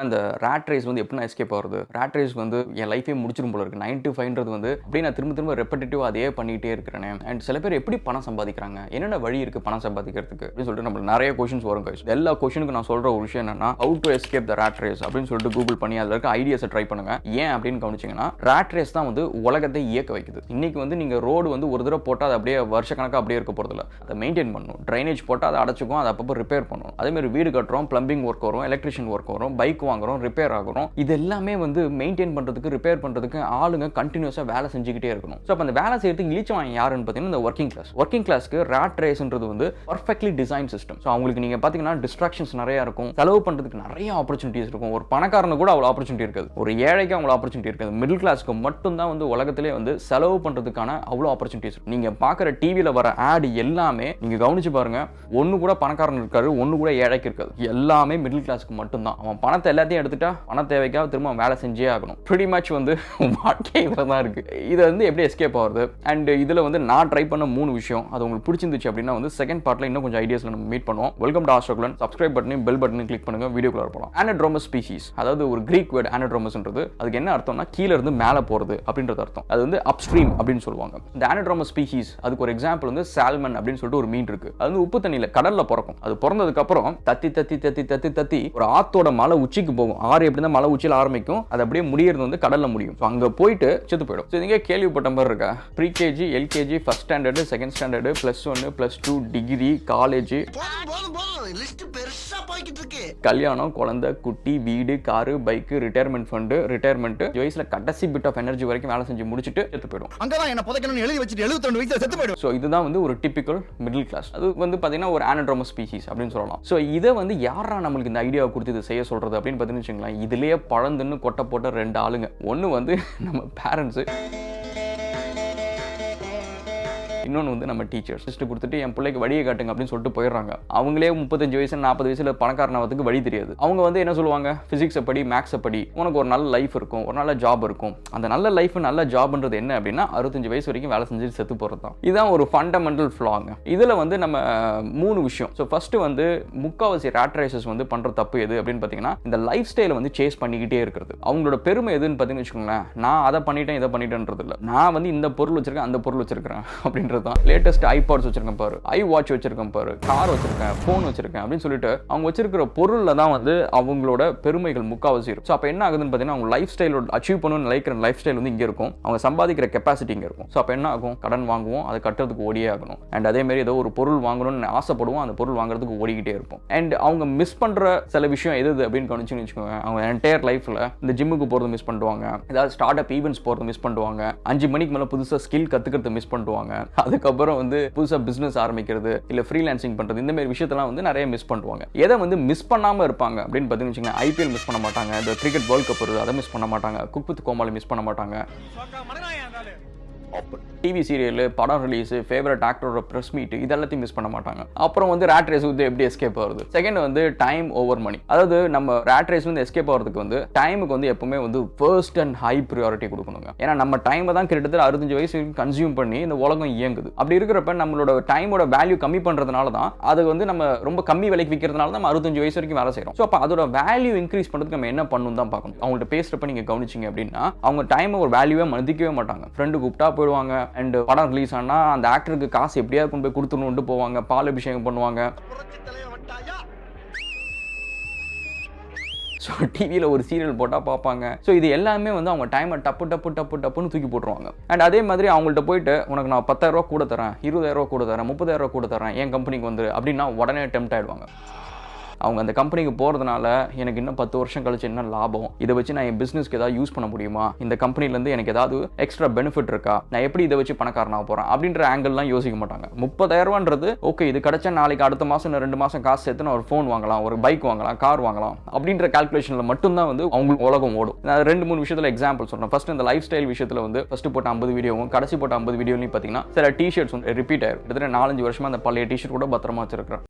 அந்த rod race வந்து எப்படி எஸ்கேப் ஆகுது? ராட் ரேஸ்க்கு வந்து என் லைஃபே முடிச்சிரும் போல இருக்கு. 9 to 5ன்றது வந்து அப்படியே நான் திரும்ப திரும்ப ரெப்படிட்டிவா அதே பண்ணிட்டே இருக்கிறேனே. அண்ட் சில பேர் எப்படி பணம் சம்பாதிக்கிறாங்க? என்னென்ன வழி இருக்கு பணம் சம்பாதிக்கிறதுக்கு அப்படின்னு சொல்லிட்டு நம்மளுக்கு நிறைய கொஸ்டின்ஸ் வரும் guys. எல்லா கொஸ்டினுக்கு நான் சொல்ற ஒரு விஷயம் என்னன்னா how to escape the rat race அப்படின்னு சொல்லிட்டு கூகுள் பண்ணி அதுல இருக்க ஐடியாஸை ட்ரை பண்ணுங்க. ஏன் அப்படின்னு கவனிச்சீங்கன்னா ராட் ரேஸ் தான் வந்து உலகத்தை இயக்க வைக்குது. இன்னைக்கு வந்து நீங்க ரோடு வந்து ஒரு தடவை போட்டால் அது அப்படியே வருஷக்கணக்காக அப்படியே இருக்க போறதில்ல. அதை மெயின்டைன் பண்ணணும். ட்ரைனேஜ் போட்டால் அதை அடைச்சிக்கும், அதை அப்பப்போ ரிப்பேர் பண்ணணும். அதே மாதிரி வீடு கட்டுறோம், பிளம்பிங் ஒர்க் வரும், எலக்ட்ரிஷியன் ஒர்க் வரும், பைக் வாங்குறோம், ரிப்பேர் ஆகும். இது எல்லாமே வந்து மெயின்டைன் பண்றதுக்கு ரிப்பேர் பண்றதுக்கு ஆளுங்க கண்டினியூஸா வேலை செஞ்சுக்கிட்டே இருக்கணும். சோ அப்ப அந்த வேலை செய்யறதுக்கு இழிச்சவன் யாருன்னு பாத்தீங்கன்னா இந்த ஒர்க்கிங் கிளாஸ்க்கு ராட் ரேஸ்ன்றது வந்து பர்ஃபெக்ட்லி டிசைன் சிஸ்டம். சோ அவங்களுக்கு நீங்க பாத்தீங்கன்னா டிஸ்ட்ராக்ஷன்ஸ் நிறைய இருக்கும், செலவு பண்றதுக்கு நிறைய ஆப்பர்ச்சுனிட்டிஸ் இருக்கும். ஒரு பணக்காரனுக்கு கூட அவ்வளவு ஆப்பர்ச்சுனிட்டி இருக்காது, ஒரு ஏழைக்கு அவ்வளவு ஆப்பர்ச்சுனிட்டி இருக்காது. மிடில் கிளாஸ்க்கு மட்டும் தான் வந்து உலகத்திலே வந்து செலவு பண்றதுக்கான அவ்வளவு ஆப்பர்ச்சுனிட்டிஸ் இருக்கும். நீங்க பாக்குற டிவில வர ஆட் எல்லாமே நீங்க கவனிச்சு பாருங்க, ஒன்னு கூட பணக்காரன் இருக்காரு, ஒன்னு கூட ஏழைக்கு இருக்காது. எல்லாமே மிடில் கிளாஸ்க்கு மட்டும் தான். அவன் பணத்தை எல்லாத்தையும் எடுத்துட்டா பண தேவைக்காக திரும்ப வேலை செஞ்சே ஆகணும். pretty much வந்து வாழ்க்கை இதுல தான் இருக்கு. இது வந்து எப்படி எஸ்கேப் ஆகுது? அண்ட் இதுல வந்து நான் ட்ரை பண்ண 3 விஷயம், அது உங்களுக்கு பிடிச்சிருந்துச்சு அப்படின்னா வந்து செகண்ட் பார்ட்ல இன்னும் கொஞ்சம் ஐடியாஸ்ல நம்ம மீட் பண்ணுவோம். Welcome to Raghulan. சப்ஸ்கிரைப் பட்டனையும் பெல் பட்டனையும் கிளிக் பண்ணுங்க, வீடியோக்குள்ள போலாம். anadromous species, அதாவது ஒரு கிரீக் வேர்ட் anadromosன்றது அதுக்கு என்ன அர்த்தம்னா கீழ இருந்து மேல போறது அப்படின்றது அர்த்தம். அது வந்து அப்ஸ்ட்ரீம் அப்படின்னு சொல்லுவாங்க. இந்த anadromous species அதுக்கு ஒரு எக்ஸாம்பிள் வந்து சால்மன் அப்படின்னு சொல்லிட்டு ஒரு மீன் இருக்கு. அது வந்து உப்பு தண்ணியில கடல்ல பிறக்கும். அது பிறந்ததுக்கு அப்புறம் தத்தி தத்தி தத்தி தத்தி தத்தி ஒரு ஆத்தோட மலை உச்சிக்கு போகும். ஆறு எப்படி தான் மலை உச்சியில் ஆரம்பிக்கும், அது அப்படியே முடியறது வந்து கடல்ல முடியும். அங்க போயிட்டு செத்து போயிடும். நீங்க கேள்விப்பட்ட மாதிரி இருக்கா? Pre KG, LKG, first standard, second standard, +1, +2, degree, college, கல்யாணம், குழந்தை, குட்டி, வீடு, car, bike, retirement fund, retirement வயசுல கடைசி பிட் ஆஃப் எனர்ஜி வரைக்கும் வேலை செஞ்சு முடிச்சிட்டு செத்து போயிடும். அங்கதான் என்ன புதைக்கணும்னு எழுதி வச்சிட்டு 72 வயசுல செத்து போயிடும். சோ இதுதான் வந்து ஒரு டிபிக்கல் மிடில் கிளாஸ். அது வந்து பாத்தீங்கன்னா ஒரு anadromous species அப்படின்னு சொல்லலாம். சோ இதை வந்து யாரா நம்மளுக்கு இந்த ஐடியாவை கொடுத்து இதை செய்ய சொல்றது அப்படின்னு பாத்தீங்கன்னு வச்சுங்களேன், இதுலயே பழந்துன்னு கொட்டை போட்ட 2 ஆளுங்க. ஒன்னு வந்து நம்ம பேரண்ட்ஸ், இன்னொன்று வந்து நம்ம டீச்சர்ஸ். லிஸ்ட் கொடுத்துட்டு என் பிள்ளைக்கு வழியை காட்டுங்க அப்படின்னு சொல்லிட்டு போயிடுறாங்க. அவங்களே 35 வயசு 40 வயசுல பணக்காரனாவதுக்கு வழி தெரியாது. அவங்க வந்து என்ன சொல்லுவாங்க, பிசிக்ஸை படி, மேக்ஸை படி, உனக்கு ஒரு நல்ல லைஃப் இருக்கும், ஒரு நல்ல ஜாப் இருக்கும். அந்த நல்ல லைஃப் நல்ல ஜாப்ன்றது என்ன அப்படின்னா 65 வயசு வரைக்கும் வேலை செஞ்சுட்டு செத்து போகிறது தான். இதுதான் ஒரு ஃபண்டமெண்டல் ஃப்ளாங்க. இதில் வந்து நம்ம 3 விஷயம். ஸோ ஃபர்ஸ்ட் வந்து முக்காவாசி ராட் ரேசஸ் வந்து பண்ற தப்பு எது அப்படின்னு பார்த்தீங்கன்னா இந்த லைஃப் ஸ்டைலை வந்து சேஸ் பண்ணிக்கிட்டே இருக்கிறது. அவங்களோட பெருமை எதுன்னு பார்த்தீங்கன்னு வச்சுக்கோங்களேன், நான் அதை பண்ணிட்டேன் இதை பண்ணிட்டேன்றது இல்லை, நான் வந்து இந்த பொருள் வச்சிருக்கேன் அந்த பொருள் வச்சிருக்கிறேன் அப்படின்ற லேட்டஸ்ட் ஐபாட்ஸ் வச்சிருக்கேன் பாரு, ஐ வாட்ச் வச்சிருக்கேன் பாரு, கார் வச்சிருக்கேன், போன் வச்சிருக்கேன் அப்படின்னு சொல்லிட்டு அவங்க வச்சிருக்கிற பொருள்ல தான் வந்து அவங்களோட பெருமைகள் முக்காவாசி இருக்கும். ஸோ அப்போ என்ன ஆகுதுன்னு பார்த்தீங்கன்னா அவங்க லைஃப் ஸ்டைலோட அச்சீவ் பண்ணணும்னு நினைக்கிற லைஃப் ஸ்டைல் வந்து இங்கே இருக்கும், அவங்க சம்பாதிக்கிற கெப்பாசிட்டி இங்கே இருக்கும். ஸோ அப்போ என்ன ஆகும், கடன் வாங்குவோம், அதை கட்டுறதுக்கு ஓடியே ஆகணும். அண்ட் அதே மாதிரி ஏதோ ஒரு பொருள் வாங்கணும்னு ஆசைப்படுவோம், அந்த பொருள் வாங்குறதுக்கு ஓடிக்கிட்டே இருப்போம். அண்ட் அவங்க மிஸ் பண்ற சில விஷயம் எது அப்படின்னு கவனிச்சுன்னு வச்சுக்கோங்க, அவங்க என்டையர் லைஃப்ல இந்த ஜிம்முக்கு போறது மிஸ் பண்ணுவாங்க, ஏதாவது ஸ்டார்ட் அப் ஈவெண்ட்ஸ் போறது மிஸ் பண்ணுவாங்க, 5 மணிக்கு மேலே புதுசாக ஸ்கில் கத்துக்கிறது மிஸ் பண்ணுவாங்க, அதுக்கப்புறம் வந்து புதுசா பிசினஸ் ஆரம்பிக்கிறது இல்ல ஃப்ரீலான்சிங் பண்றது, இந்த மாதிரி விஷயத்தெல்லாம் வந்து நிறைய மிஸ் பண்ணுவாங்க. எதை வந்து மிஸ் பண்ணாம இருப்பாங்க அப்படின்னு பார்த்தீங்கன்னா ஐபிஎல் மிஸ் பண்ண மாட்டாங்க, இந்த கிரிக்கெட் வேர்ல்ட் கப் வருது அதை மிஸ் பண்ண மாட்டாங்க, குக் வித் கோமாளி மிஸ் பண்ண மாட்டாங்க, டிவி சீரியல், படம் ரிலீஸ், ஃபேவரட் ஆக்டரோட பிரஸ் மீட் இதெல்லாத்தையும் மிஸ் பண்ண மாட்டாங்க. அப்புறம் வந்து ராட் ரேஸ் வந்து எப்படி எஸ்கேப் ஆகுது? செகண்ட் வந்து டைம் ஓவர் மணி. அதாவது நம்ம ராட் ரேஸ் வந்து எஸ்கேப் ஆகிறதுக்கு வந்து டைமுக்கு வந்து எப்பவுமே வந்து ஃபர்ஸ்ட் அண்ட் ஹை ப்ரியாரிட்டி கொடுக்கணுங்க. ஏன்னா நம்ம டைமை தான் கிட்டத்தட்ட 65 வயசு கன்சியூம் பண்ணி இந்த உலகம் இயங்குது. அப்படி இருக்கிறப்ப நம்மளோட டைமோட வேல்யூ கம்மி பண்றதுனால தான் அது வந்து நம்ம ரொம்ப கம்மி விலைக்கு விற்கிறதுனால நம்ம 65 வயசு வரைக்கும் வேலை செய்யறோம். ஸோ அப்போ அதோட வேல்யூ இன்க்ரீஸ் பண்றதுக்கு நம்ம என்ன பண்ணணும் தான் பார்க்கணும். அவங்கள்ட்ட பேசுறப்ப நீங்க கவனிச்சிங்க அப்படின்னா அவங்க டைமை ஒரு வேல்யூவே மதிக்கவே மாட்டாங்க. ஃப்ரெண்டு கூப்பிட்டா போயிடுவாங்க, அண்ட் படம் ரிலீஸ் ஆனா அந்த ஆக்டருக்கு காசு எப்படியாவது கொண்டு போய் கொடுத்துடணும்னு போவாங்க, பால் அபிஷேகம் பண்ணுவாங்க, டிவியில் ஒரு சீரியல் போட்டால் பார்ப்பாங்க. ஸோ இது எல்லாமே வந்து அவங்க டைமை டப்புன்னு தூக்கி போட்டுருவாங்க. அண்ட் அதே மாதிரி அவங்கள்ட்ட போயிட்டு உனக்கு நான் 10,000 ரூபா கூட தரேன், 20,000 ரூபா கூட தரேன், 30,000 ரூபா கூட தரேன், என் கம்பெனிக்கு வந்து அப்படின்னா உடனே டெம்ப்ட் ஆயிடுவாங்க. அவங்க அந்த கம்பெனிக்கு போகிறதுனால எனக்கு இன்னும் 10 வருஷம் கழிச்சு என்ன லாபம், இதை வச்சு நான் என் பிஸ்னஸ்க்கு ஏதாவது யூஸ் பண்ண முடியுமா, இந்த கம்பெனிலேருந்து எனக்கு ஏதாவது எக்ஸ்ட்ரா பெனிஃபிட் இருக்கா, நான் எப்படி இதை வச்சு பணக்காரனாக போகிறேன் அப்படின்ற ஆங்கிள்லாம் யோசிக்க மாட்டாங்க. 30,000 ரூபான்றது ஓகே, இது கிடைச்சா நாளைக்கு அடுத்த மாதம் 2 மாதம் காசு சேர்த்து நான் ஒரு ஃபோன் வாங்கலாம், ஒரு பைக் வாங்கலாம், கார் வாங்கலாம் அப்படின்ற கால்குலேஷனில் மட்டும்தான் வந்து அவங்களுக்கு உலகம் ஓடும். நான் 2-3 விஷயத்தில் எக்ஸாம்பிள் சொல்கிறேன். ஃபர்ஸ்ட் இந்த லைஃப் ஸ்டைல் விஷயத்தில் வந்து ஃபர்ஸ்ட் போட்ட 50 வீடியோவும் கடைசி போட்ட 50 வீடியோலையும் பார்த்தீங்கன்னா சில டிஷர்ட்ஸ் வந்து ரிப்பீட் ஆயிரும். கிட்டத்தட்ட 4-5 வருஷமா அந்த பழைய டிஷர்ட் கூட பத்திரமா வச்சிருக்கிறேன்.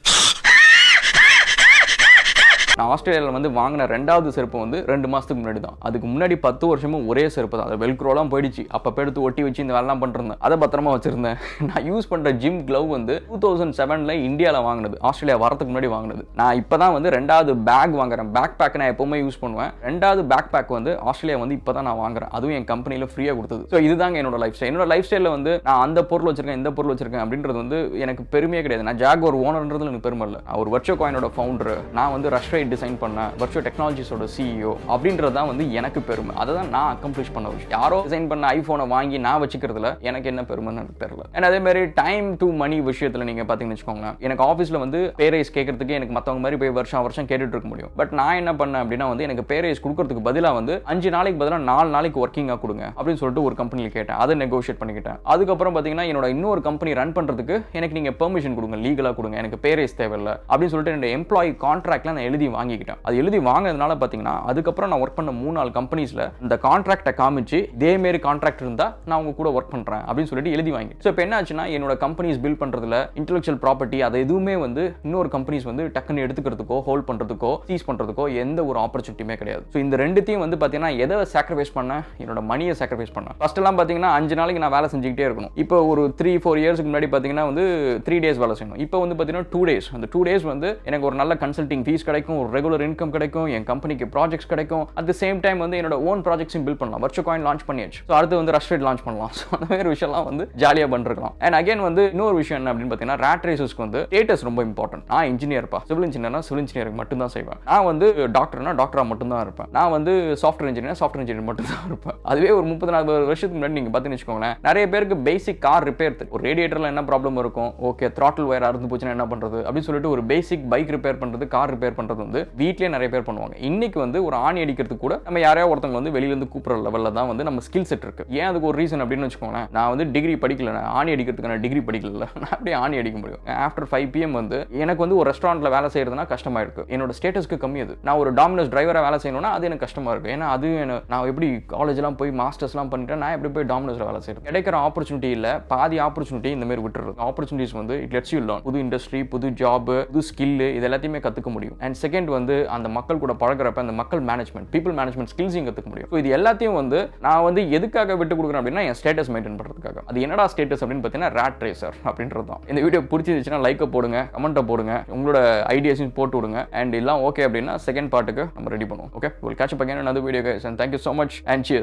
நான் ஆஸ்திரேலியாவில் வந்து வாங்கின 2வது செருப்பு வந்து 2 மாதத்துக்கு முன்னாடி தான். அதுக்கு முன்னாடி 10 வருஷமும் ஒரே செருப்பு தான். அது வெல்க்ரோலாம் போயிடுச்சு. அப்போ எடுத்து ஒட்டி வச்சு இந்த வேலைலாம் பண்ணிருந்தேன். அதை பத்திரமா வச்சிருந்தேன். நான் யூஸ் பண்ணுற ஜிம் க்ளவ் வந்து 2007 இந்தியாவில் வாங்கினது, ஆஸ்திரேலியா வரதுக்கு முன்னாடி வாங்கினது. நான் இப்போ தான் வந்து 2வது பேக் வாங்குறேன். பேக் பேக் நான் எப்பவுமே யூஸ் பண்ணுவேன். 2வது பேக் பேக் வந்து ஆஸ்திரேலியா வந்து இப்போ தான் நான் வாங்குறேன். அதுவும் என் கம்பெனியில் ஃப்ரீயாக கொடுத்தது. ஸோ இதுதாங்க என்னோட லைஃப் ஸ்டைல். என்னோட லைஃப் ஸ்டைலில் வந்து நான் அந்த பொருள் வச்சிருக்கேன், இந்த பொருள் வச்சிருக்கேன் அப்படின்றது வந்து எனக்கு பெருமையே கிடையாது. நான் ஜாகுவார் ஓனர்ன்றது எனக்கு பெருமை இல்லை. ஒரு Virtuatainment ஃபவுண்டர், நான் வந்து ரஷ்ரைட் டிசைன் பண்ணேன், Virtual டெக்னாலஜிஸோட CEO அப்படின்றது தான் வந்து எனக்கு பெருமை. அதை தான் நான் அக்கம்ப்ளிஷ் பண்ண விஷயம். யாரோ டிசைன் பண்ண ஐஃபோனை வாங்கி நான் வச்சுக்கிறதுல எனக்கு என்ன பெருமைன்னு எனக்கு தெரியல. அண்ட் அதே மாதிரி டைம் டு மணி விஷயத்தில் நீங்கள் பார்த்தீங்கன்னு வச்சுக்கோங்களேன், எனக்கு ஆஃபீஸில் வந்து பே ரைஸ் கேட்கறதுக்கு எனக்கு மற்றவங்க மாதிரி போய் வருஷம் கேட்டுட்டு இருக்க முடியும். பட் நான் என்ன பண்ணேன் அப்படின்னா வந்து எனக்கு பே ரைஸ் கொடுக்கறதுக்கு பதிலாக வந்து 5 நாளைக்கு பதிலாக 4 நாளைக்கு ஒர்க்கிங்காக கொடுங்க அப்படின்னு சொல்லிட்டு ஒரு கம்பெனியில் கேட்டேன். அதை நெகோஷியேட் பண்ணிக்கிட்டேன். அதுக்கப்புறம் பார்த்தீங்கன்னா என்னோட இன்னொரு கம்பெனி ரன் பண்ணுறதுக்கு எனக்கு நீங்கள் பெர்மிஷன் கொடுங்க, லீகலாக கொடுங்க, எனக்கு பே ரைஸ் தேவையில்லை அப்படின்னு சொல்லிட்டு என்னோட எம்ப்ளாயி கான்ட்ராக்ட்ல நான் எழுதி வாங்கிக்கிட்டேன். அது எழுதி வாங்கினதுனால பார்த்தீங்கன்னா அதுக்கப்புறம் நான் ஒர்க் பண்ண 3-4 கம்பெனிஸ்ல இந்த கான்ட்ராக்டை காமிச்சு இதே மாதிரி கான்ட்ராக்ட் இருந்தா நான் உங்க கூட ஒர்க் பண்றேன் அப்படின்னு சொல்லிட்டு எழுதி வாங்கி. ஸோ இப்போ என்ன ஆச்சுன்னா என்னோட கம்பெனிஸ் பில்ட் பண்றதுல இன்டெலெக்சுவல் ப்ராப்பர்ட்டி அதை எதுவுமே வந்து இன்னொரு கம்பெனிஸ் வந்து டக்குன்னு எடுத்துக்கிறதுக்கோ ஹோல்ட் பண்றதுக்கோ சீஸ் பண்றதுக்கோ எந்த ஒரு ஆப்பர்ச்சுனிட்டியுமே கிடையாது. ஸோ இந்த ரெண்டுத்தையும் வந்து பார்த்தீங்கன்னா எதை சாக்ரிஃபைஸ் பண்ண, என்னோட மணியை சாக்ரிஃபைஸ் பண்ண. ஃபர்ஸ்ட் எல்லாம் பார்த்தீங்கன்னா 5 நாளைக்கு நான் வேலை செஞ்சுக்கிட்டே இருக்கணும். இப்போ ஒரு 3-4 இயர்ஸ்க்கு முன்னாடி பார்த்தீங்கன்னா வந்து 3 days வேலை செய்யணும். இப்போ வந்து பார்த்தீங்கன்னா 2 days. அந்த 2 days வந்து எனக்கு ஒரு நல்ல கன்சல்டிங் ஃபீஸ் கிடைக்கும், ஒரு ரெகுலர் இன்கம் கிடைக்கும், என் கம்பெனிக்கு ப்ராஜெக்ட்ஸ் கிடைக்கும். அட் தி சேம் டைம் வந்து என்னோட ஓன் ப்ராஜெக்ட்ஸும் பில்ட் பண்ணலாம். Virtuatainment லான்ச் பண்ணியாச்சு. ஸோ அடுத்து வந்து ரஷ்ரைட் லான்ச் பண்ணலாம். ஸோ அந்த மாதிரி விஷயம்லாம் வந்து ஜாலியாக பண்ணிருக்கலாம். அண்ட் அகைன் வந்து இன்னொரு விஷயம் என்ன அப்படின்னு பார்த்தீங்கன்னா ரேட் ரேசஸ்க்கு வந்து ஸ்டேட்டஸ் ரொம்ப இம்பார்ட்டன்ட். நான் இன்ஜினியர்ப்பா, சிவில் இன்ஜினியர்னா சிவில் இன்ஜினியருக்கு மட்டும் தான் செய்வேன். நான் வந்து டாக்டர்னா டாக்டரா மட்டும் தான் இருப்பேன். நான் வந்து சாஃப்ட்வேர் இன்ஜினியர் மட்டும் தான் இருப்பேன். அதுவே ஒரு 30-40 வருஷத்துக்கு முன்னாடி நீங்க பார்த்தீங்கன்னு வச்சுக்கோங்களேன், நிறைய பேருக்கு பேசிக் கார் ரிப்பேர், ஒரு ரேடியேட்டர்ல என்ன ப்ராப்ளம் இருக்கும், ஓகே த்ராட்டில் வயர் அறுந்து போச்சுன்னா என்ன பண்றது அப்படின்னு சொல்லிட்டு ஒரு பேசிக் பைக் ரிப்பேர் பண்றது, கார் ரிப்பேர் பண்றது வந்து வீட்லயே நிறைய பேர் பண்ணுவாங்க. இன்னைக்கு வந்து ஒரு ஆணி அடிக்கிறதுக்கு கூட நம்ம யாரையா ஒருத்தவங்க வந்து வெளியில இருந்து கூப்பிடுற லெவல்ல தான் வந்து நம்ம ஸ்கில் செட் இருக்கு. ஏன் அதுக்கு ஒரு ரீசன் அப்படின்னு வச்சுக்கோங்களேன், நான் வந்து டிகிரி படிக்கல, ஆணி அடிக்கிறதுக்கான டிகிரி படிக்கல, நான் அப்படியே ஆணி அடிக்க முடியும். ஆஃப்டர் 5 PM வந்து எனக்கு வந்து ஒரு ரெஸ்டாரண்ட்ல வேலை செய்யறதுனா கஷ்டமா இருக்கு. என்னோட ஸ்டேட்டஸ்க்கு கம்மி அது. நான் ஒரு டாமினோஸ் டிரைவரா வேலை செய்யணும்னா அது எனக்கு கஷ்டமா இருக்கு. ஏன்னா அது நான் எப்படி காலேஜ்லாம் போய் மாஸ்டர்ஸ்லாம் பண்ணிட்டேன், நான் எப்படி போய் டாமினோஸ்ல வேலை செய்யறது. கிடைக்கிற ஆப்பர்ச்சுனிட்டி இல்ல, பாதி ஆப்பர்ச்சுனிட்டி இந்த மாதிரி விட்டுறது. ஆப்பர்ச்சுனிட்டிஸ் வந்து இட் லெட்ஸ் யூ லேர்ன். புது இண்டஸ்ட்ரி, புது ஜாப், புது ஸ்கில், இது எல்லாத்தையுமே கத்துக்க முடியும். அண்ட் செகண்ட் வந்து அந்த மக்கள் கூட பழகுறப்ப அந்த மக்கள் மேனேஜ்மெண்ட், பீப்பிள் மேனேஜ்மெண்ட் ஸ்கில்ஸையும் கத்துக்க முடியும். ஸோ இது எல்லாத்தையும் வந்து நான் வந்து எதுக்காக விட்டு கொடுக்குறேன் அப்படின்னா என் ஸ்டேட்டஸ் மெயின்டைன் பண்றதுக்காக. அது என்னடா ஸ்டேட்டஸ் அப்படின்னு பார்த்தீங்கன்னா ரேட் ரேசர் அப்படின்றது தான். இந்த வீடியோ பிடிச்சிருந்துச்சுன்னா லைக்கை போடுங்க, கமெண்ட்டை போடுங்க, உங்களோட ஐடியாஸையும் போட்டு விடுங்க. அண்ட் எல்லாம் ஓகே அப்படின்னா செகண்ட் பார்ட்டுக்கு நம்ம ரெடி பண்ணுவோம். Okay, we'll catch up again in another video guys and thank you so much and cheers.